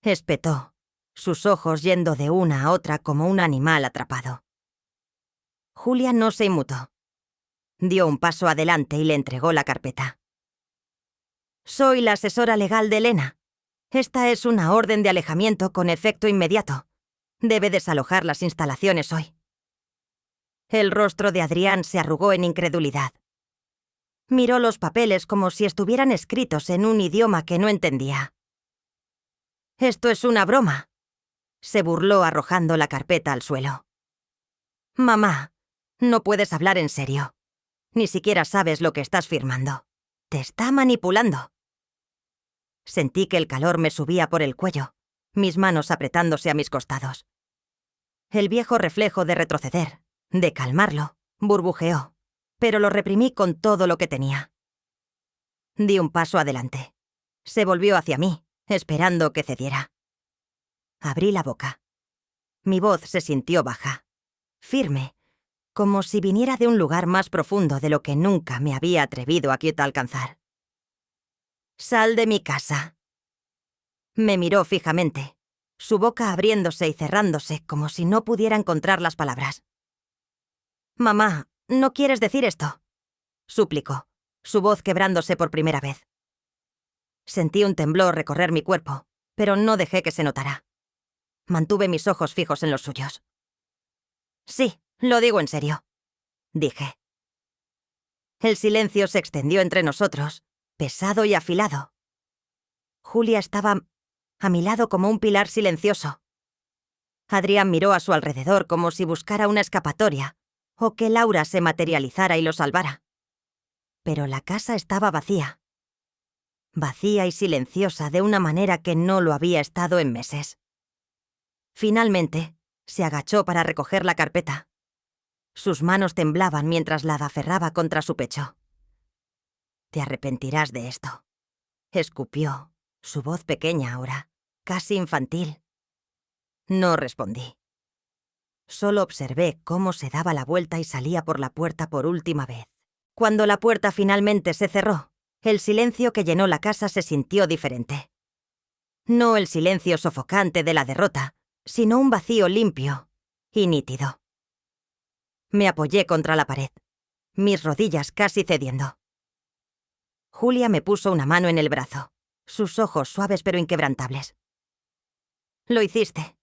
espetó, sus ojos yendo de una a otra como un animal atrapado. Julia no se inmutó. Dio un paso adelante y le entregó la carpeta. «Soy la asesora legal de Elena. Esta es una orden de alejamiento con efecto inmediato. Debe desalojar las instalaciones hoy». El rostro de Adrián se arrugó en incredulidad. Miró los papeles como si estuvieran escritos en un idioma que no entendía. «Esto es una broma», se burló arrojando la carpeta al suelo. «Mamá, no puedes hablar en serio. Ni siquiera sabes lo que estás firmando. Te está manipulando». Sentí que el calor me subía por el cuello, mis manos apretándose a mis costados. El viejo reflejo de retroceder, de calmarlo, burbujeó, pero lo reprimí con todo lo que tenía. Di un paso adelante. Se volvió hacia mí, esperando que cediera. Abrí la boca. Mi voz se sintió baja, firme, como si viniera de un lugar más profundo de lo que nunca me había atrevido a quieta alcanzar. «Sal de mi casa». Me miró fijamente, su boca abriéndose y cerrándose como si no pudiera encontrar las palabras. «Mamá, ¿no quieres decir esto?», suplicó, su voz quebrándose por primera vez. Sentí un temblor recorrer mi cuerpo, pero no dejé que se notara. Mantuve mis ojos fijos en los suyos. «Sí, lo digo en serio», dije. El silencio se extendió entre nosotros, pesado y afilado. Julia estaba a mi lado como un pilar silencioso. Adrián miró a su alrededor como si buscara una escapatoria, o que Laura se materializara y lo salvara. Pero la casa estaba vacía. Vacía y silenciosa de una manera que no lo había estado en meses. Finalmente, se agachó para recoger la carpeta. Sus manos temblaban mientras la aferraba contra su pecho. «Te arrepentirás de esto», escupió, su voz pequeña ahora, casi infantil. No respondí. Solo observé cómo se daba la vuelta y salía por la puerta por última vez. Cuando la puerta finalmente se cerró, el silencio que llenó la casa se sintió diferente. No el silencio sofocante de la derrota, sino un vacío limpio y nítido. Me apoyé contra la pared, mis rodillas casi cediendo. Julia me puso una mano en el brazo, sus ojos suaves pero inquebrantables. «Lo hiciste»,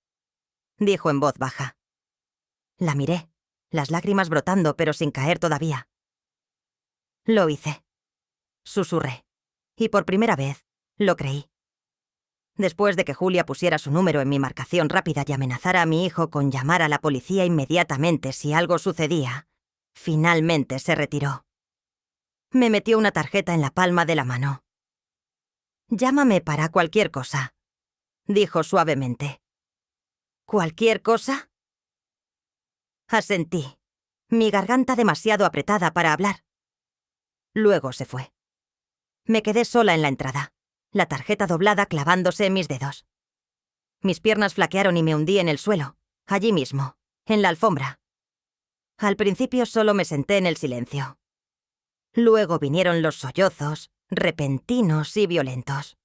dijo en voz baja. La miré, las lágrimas brotando pero sin caer todavía. «Lo hice», susurré, y por primera vez lo creí. Después de que Julia pusiera su número en mi marcación rápida y amenazara a mi hijo con llamar a la policía inmediatamente si algo sucedía, finalmente se retiró. Me metió una tarjeta en la palma de la mano. «Llámame para cualquier cosa», dijo suavemente. «¿Cualquier cosa?». Asentí, mi garganta demasiado apretada para hablar. Luego se fue. Me quedé sola en la entrada, la tarjeta doblada clavándose en mis dedos. Mis piernas flaquearon y me hundí en el suelo, allí mismo, en la alfombra. Al principio solo me senté en el silencio. Luego vinieron los sollozos, repentinos y violentos.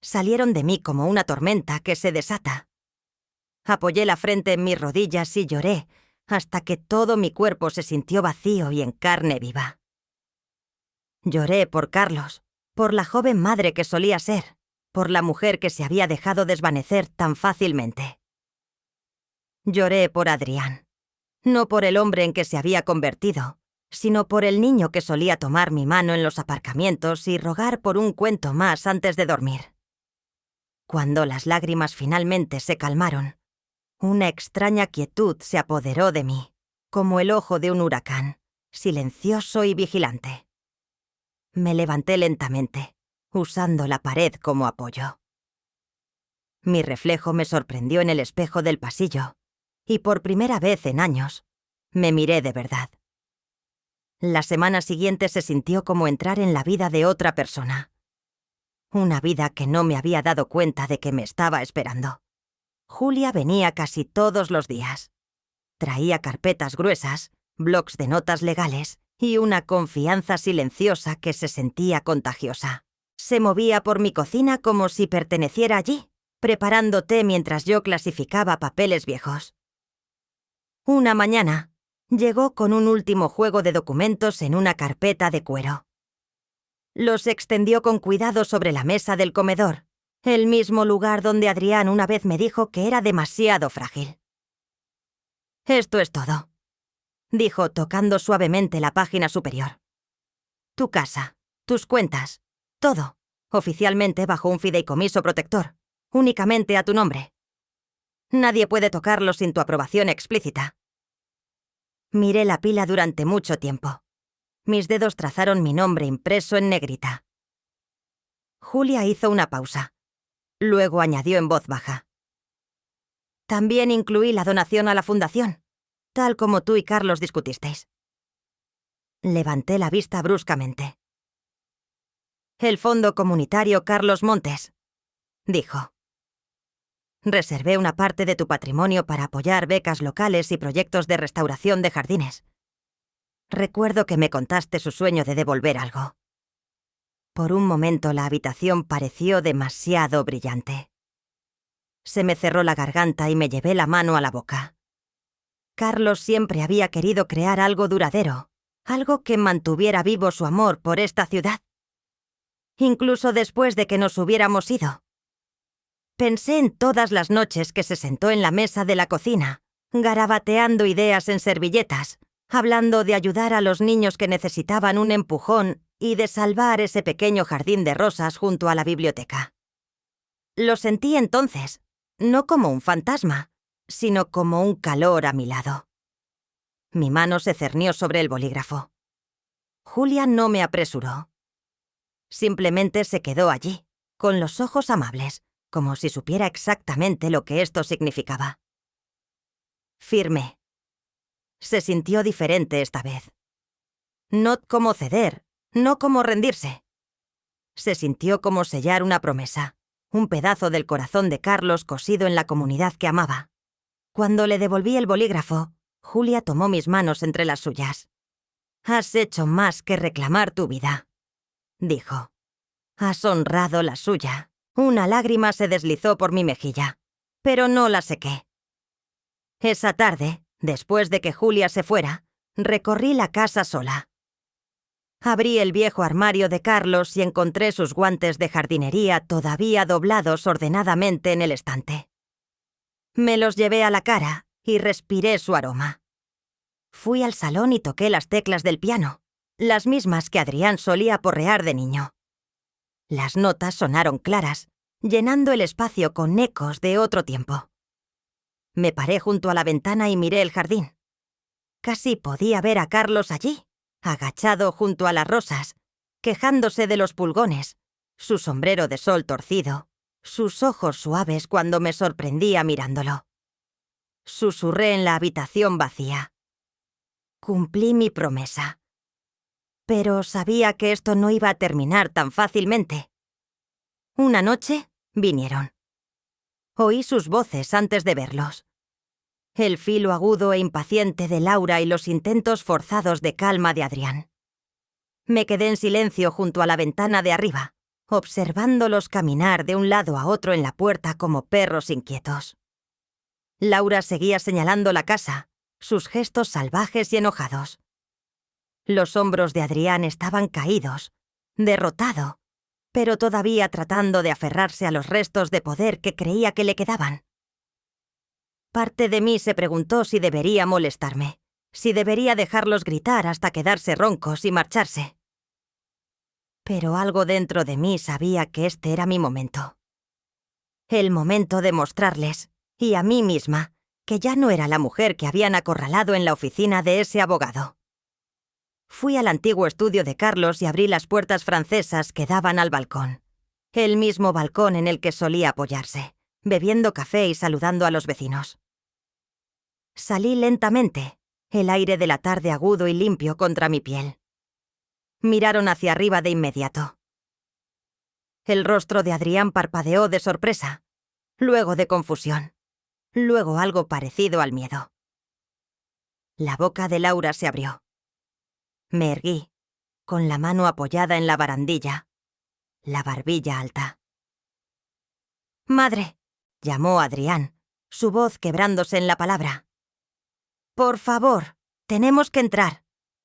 Salieron de mí como una tormenta que se desata. Apoyé la frente en mis rodillas y lloré hasta que todo mi cuerpo se sintió vacío y en carne viva. Lloré por Carlos, por la joven madre que solía ser, por la mujer que se había dejado desvanecer tan fácilmente. Lloré por Adrián, no por el hombre en que se había convertido, sino por el niño que solía tomar mi mano en los aparcamientos y rogar por un cuento más antes de dormir. Cuando las lágrimas finalmente se calmaron, una extraña quietud se apoderó de mí, como el ojo de un huracán, silencioso y vigilante. Me levanté lentamente, usando la pared como apoyo. Mi reflejo me sorprendió en el espejo del pasillo, y por primera vez en años, me miré de verdad. La semana siguiente se sintió como entrar en la vida de otra persona. Una vida que no me había dado cuenta de que me estaba esperando. Julia venía casi todos los días. Traía carpetas gruesas, blocs de notas legales y una confianza silenciosa que se sentía contagiosa. Se movía por mi cocina como si perteneciera allí, preparando té mientras yo clasificaba papeles viejos. Una mañana, llegó con un último juego de documentos en una carpeta de cuero. Los extendió con cuidado sobre la mesa del comedor, el mismo lugar donde Adrián una vez me dijo que era demasiado frágil. «Esto es todo», dijo tocando suavemente la página superior. «Tu casa, tus cuentas, todo, oficialmente bajo un fideicomiso protector, únicamente a tu nombre. Nadie puede tocarlo sin tu aprobación explícita». Miré la pila durante mucho tiempo. Mis dedos trazaron mi nombre impreso en negrita. Julia hizo una pausa. Luego añadió en voz baja. También incluí la donación a la fundación, tal como tú y Carlos discutisteis. Levanté la vista bruscamente. El Fondo Comunitario Carlos Montes, dijo. Reservé una parte de tu patrimonio para apoyar becas locales y proyectos de restauración de jardines. Recuerdo que me contaste su sueño de devolver algo. Por un momento la habitación pareció demasiado brillante. Se me cerró la garganta y me llevé la mano a la boca. Carlos siempre había querido crear algo duradero, algo que mantuviera vivo su amor por esta ciudad. Incluso después de que nos hubiéramos ido. Pensé en todas las noches que se sentó en la mesa de la cocina, garabateando ideas en servilletas, hablando de ayudar a los niños que necesitaban un empujón y de salvar ese pequeño jardín de rosas junto a la biblioteca. Lo sentí entonces, no como un fantasma, sino como un calor a mi lado. Mi mano se cernió sobre el bolígrafo. Julia no me apresuró. Simplemente se quedó allí, con los ojos amables, como si supiera exactamente lo que esto significaba. Firmé. Se sintió diferente esta vez. No como ceder, no como rendirse. Se sintió como sellar una promesa, un pedazo del corazón de Carlos cosido en la comunidad que amaba. Cuando le devolví el bolígrafo, Julia tomó mis manos entre las suyas. «Has hecho más que reclamar tu vida», dijo. «Has honrado la suya». Una lágrima se deslizó por mi mejilla, pero no la sequé. Esa tarde, después de que Julia se fuera, recorrí la casa sola. Abrí el viejo armario de Carlos y encontré sus guantes de jardinería todavía doblados ordenadamente en el estante. Me los llevé a la cara y respiré su aroma. Fui al salón y toqué las teclas del piano, las mismas que Adrián solía porrear de niño. Las notas sonaron claras, llenando el espacio con ecos de otro tiempo. Me paré junto a la ventana y miré el jardín. Casi podía ver a Carlos allí, agachado junto a las rosas, quejándose de los pulgones, su sombrero de sol torcido, sus ojos suaves cuando me sorprendía mirándolo. Susurré en la habitación vacía. Cumplí mi promesa. Pero sabía que esto no iba a terminar tan fácilmente. Una noche vinieron. Oí sus voces antes de verlos. El filo agudo e impaciente de Laura y los intentos forzados de calma de Adrián. Me quedé en silencio junto a la ventana de arriba, observándolos caminar de un lado a otro en la puerta como perros inquietos. Laura seguía señalando la casa, sus gestos salvajes y enojados. Los hombros de Adrián estaban caídos, derrotado, pero todavía tratando de aferrarse a los restos de poder que creía que le quedaban. Parte de mí se preguntó si debería molestarme, si debería dejarlos gritar hasta quedarse roncos y marcharse. Pero algo dentro de mí sabía que este era mi momento. El momento de mostrarles, y a mí misma, que ya no era la mujer que habían acorralado en la oficina de ese abogado. Fui al antiguo estudio de Carlos y abrí las puertas francesas que daban al balcón. El mismo balcón en el que solía apoyarse, bebiendo café y saludando a los vecinos. Salí lentamente, el aire de la tarde agudo y limpio contra mi piel. Miraron hacia arriba de inmediato. El rostro de Adrián parpadeó de sorpresa, luego de confusión, luego algo parecido al miedo. La boca de Laura se abrió. Me erguí, con la mano apoyada en la barandilla, la barbilla alta. «Madre», llamó Adrián, su voz quebrándose en la palabra. «Por favor, tenemos que entrar.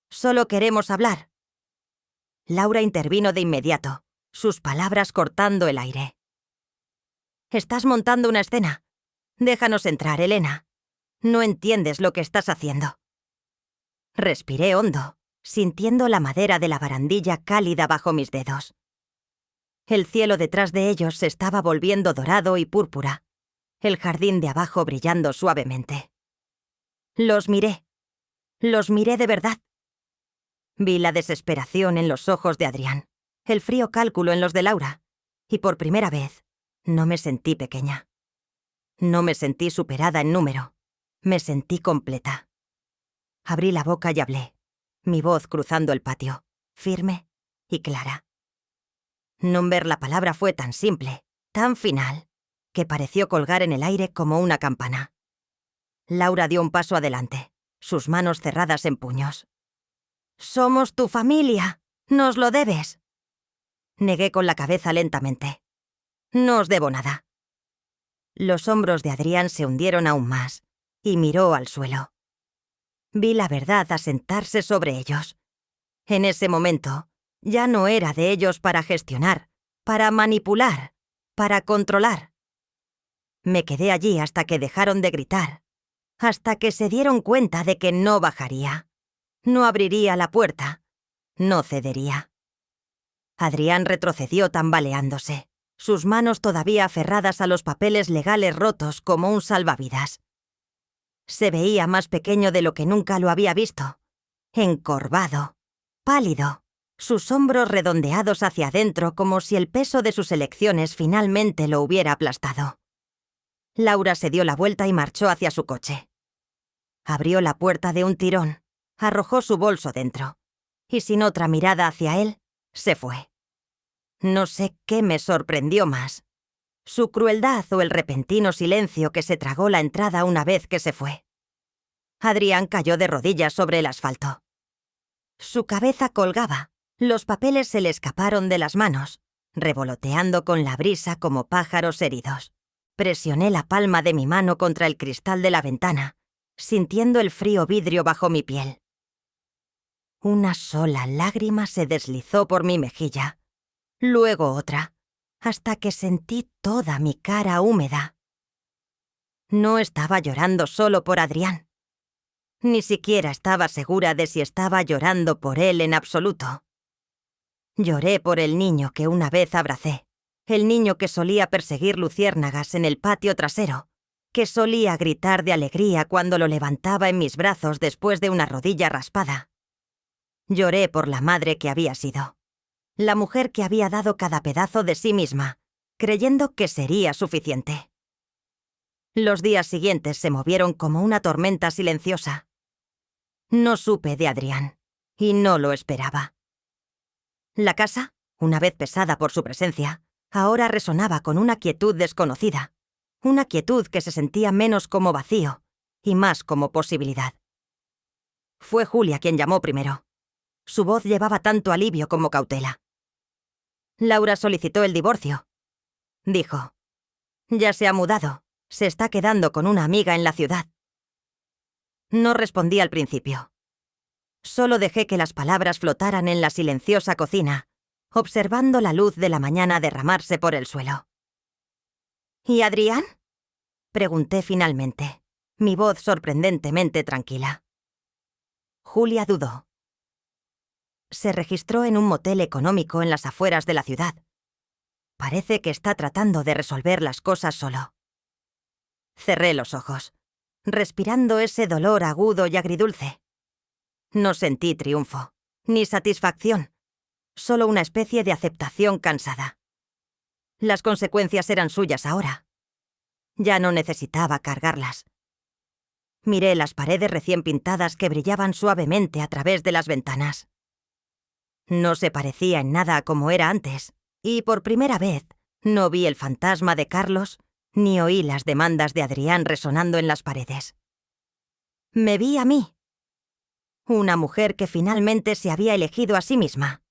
Solo queremos hablar». Laura intervino de inmediato, sus palabras cortando el aire. «Estás montando una escena. Déjanos entrar, Elena. No entiendes lo que estás haciendo». Respiré hondo, sintiendo la madera de la barandilla cálida bajo mis dedos. El cielo detrás de ellos se estaba volviendo dorado y púrpura, el jardín de abajo brillando suavemente. Los miré de verdad. Vi la desesperación en los ojos de Adrián, el frío cálculo en los de Laura, Y por primera vez, no me sentí pequeña. No me sentí superada en número. Me sentí completa. Abrí la boca y hablé, mi voz cruzando el patio, firme y clara. Nombrar la palabra fue tan simple, tan final, que pareció colgar en el aire como una campana. Laura dio un paso adelante, sus manos cerradas en puños. «Somos tu familia. Nos lo debes». Negué con la cabeza lentamente. «No os debo nada». Los hombros de Adrián se hundieron aún más, y miró al suelo. Vi la verdad asentarse sobre ellos. En ese momento, ya no era de ellos para gestionar, para manipular, para controlar. Me quedé allí hasta que dejaron de gritar, hasta que se dieron cuenta de que no bajaría, no abriría la puerta, no cedería. Adrián retrocedió tambaleándose, sus manos todavía aferradas a los papeles legales rotos como un salvavidas. Se veía más pequeño de lo que nunca lo había visto, encorvado, pálido, sus hombros redondeados hacia adentro como si el peso de sus elecciones finalmente lo hubiera aplastado. Laura se dio la vuelta y marchó hacia su coche. Abrió la puerta de un tirón, arrojó su bolso dentro, y sin otra mirada hacia él, se fue. No sé qué me sorprendió más, su crueldad o el repentino silencio que se tragó la entrada una vez que se fue. Adrián cayó de rodillas sobre el asfalto. Su cabeza colgaba, los papeles se le escaparon de las manos, revoloteando con la brisa como pájaros heridos. Presioné la palma de mi mano contra el cristal de la ventana, sintiendo el frío vidrio bajo mi piel. Una sola lágrima se deslizó por mi mejilla, luego otra, hasta que sentí toda mi cara húmeda. No estaba llorando solo por Adrián. Ni siquiera estaba segura de si estaba llorando por él en absoluto. Lloré por el niño que una vez abracé, el niño que solía perseguir luciérnagas en el patio trasero, que solía gritar de alegría cuando lo levantaba en mis brazos después de una rodilla raspada. Lloré por la madre que había sido, la mujer que había dado cada pedazo de sí misma, creyendo que sería suficiente. Los días siguientes se movieron como una tormenta silenciosa. No supe de Adrián, y no lo esperaba. La casa, una vez pesada por su presencia, ahora resonaba con una quietud desconocida, una quietud que se sentía menos como vacío y más como posibilidad. Fue Julia quien llamó primero. Su voz llevaba tanto alivio como cautela. Laura solicitó el divorcio. Dijo, «Ya se ha mudado, se está quedando con una amiga en la ciudad». No respondí al principio. Solo dejé que las palabras flotaran en la silenciosa cocina, observando la luz de la mañana derramarse por el suelo. «¿Y Adrián?», pregunté finalmente, mi voz sorprendentemente tranquila. Julia dudó. Se registró en un motel económico en las afueras de la ciudad. Parece que está tratando de resolver las cosas solo. Cerré los ojos, respirando ese dolor agudo y agridulce. No sentí triunfo, ni satisfacción, solo una especie de aceptación cansada. Las consecuencias eran suyas ahora. Ya no necesitaba cargarlas. Miré las paredes recién pintadas que brillaban suavemente a través de las ventanas. No se parecía en nada a como era antes, y por primera vez no vi el fantasma de Carlos ni oí las demandas de Adrián resonando en las paredes. Me vi a mí. Una mujer que finalmente se había elegido a sí misma.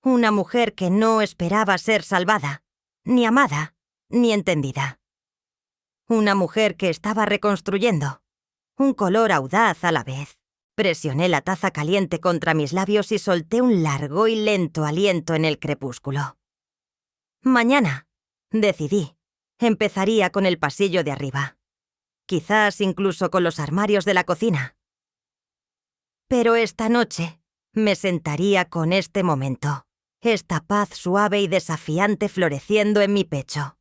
Una mujer que no esperaba ser salvada, ni amada, ni entendida. Una mujer que estaba reconstruyendo, un color audaz a la vez. Presioné la taza caliente contra mis labios y solté un largo y lento aliento en el crepúsculo. Mañana, decidí, empezaría con el pasillo de arriba. Quizás incluso con los armarios de la cocina. Pero esta noche me sentaría con este momento, esta paz suave y desafiante floreciendo en mi pecho.